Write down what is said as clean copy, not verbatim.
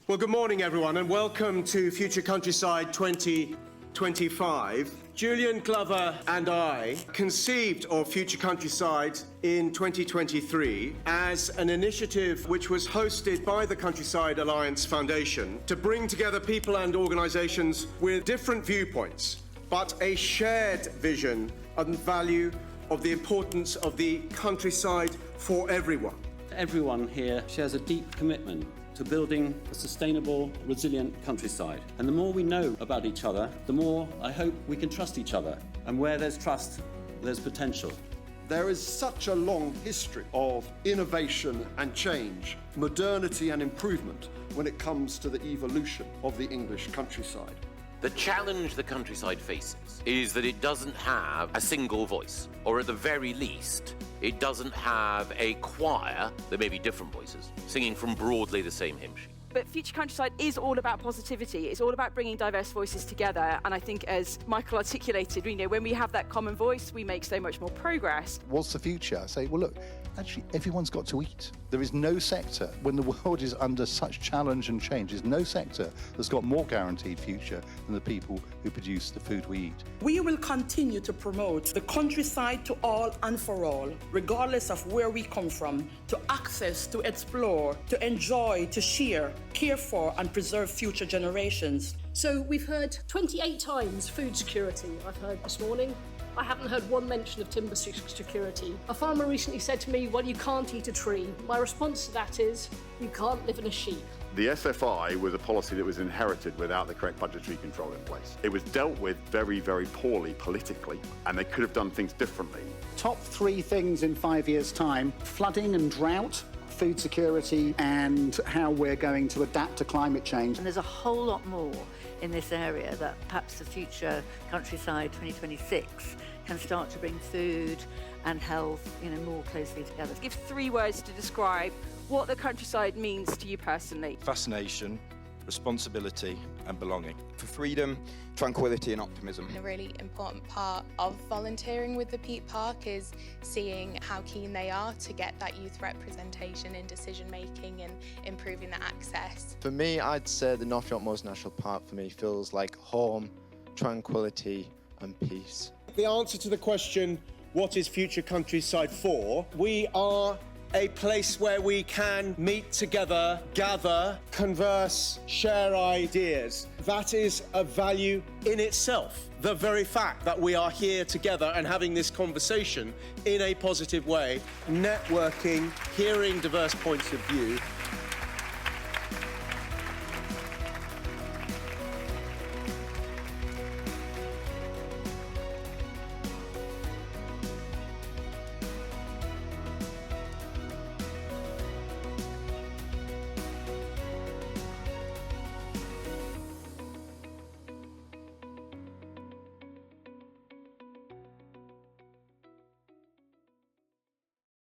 Well, good morning, everyone, and welcome to Future Countryside 2025. Julian Glover and I conceived of Future Countryside in 2023 as an initiative which was hosted by the Countryside Alliance Foundation to bring together people and organisations with different viewpoints, but a shared vision and value of the importance of the countryside for everyone. Everyone here shares a deep commitment to building a sustainable, resilient countryside. And the more we know about each other, the more I hope we can trust each other. And where there's trust, there's potential. There is such a long history of innovation and change, modernity and improvement when it comes to the evolution of the English countryside. The challenge the countryside faces is that it doesn't have a single voice, or at the very least, it doesn't have a choir, there may be different voices, singing from broadly the same hymn sheet. But Future Countryside is all about positivity. It's all about bringing diverse voices together. And I think, as Michael articulated, when we have that common voice, we make so much more progress. What's the future? I say, well, look, actually, everyone's got to eat. There is no sector, when the world is under such challenge and change, there's no sector that's got more guaranteed future than the people who produce the food we eat. We will continue to promote the countryside to all and for all, regardless of where we come from, to access, to explore, to enjoy, to share, care for and preserve future generations. So we've heard 28 times food security, I've heard this morning. I haven't heard one mention of timber security. A farmer recently said to me, well, you can't eat a tree. My response to that is, you can't live in a sheep. The SFI was a policy that was inherited without the correct budgetary control in place. It was dealt with very, very poorly politically, and they could have done things differently. Top 3 things in 5 years' time: flooding and drought, food security, and how we're going to adapt to climate change. And there's a whole lot more in this area that perhaps the Future Countryside 2026 can start to bring food and health, more closely together. Give 3 words to describe what the countryside means to you personally. Fascination, responsibility and belonging. For freedom, tranquility and optimism. A really important part of volunteering with the Peat Park is seeing how keen they are to get that youth representation in decision making and improving the access. For me, I'd say the North York Moors National Park for me feels like home, tranquility and peace. The answer to the question, what is Future Countryside for? We are a place where we can meet together, gather, converse, share ideas. That is a value in itself. The very fact that we are here together and having this conversation in a positive way, networking, hearing diverse points of view,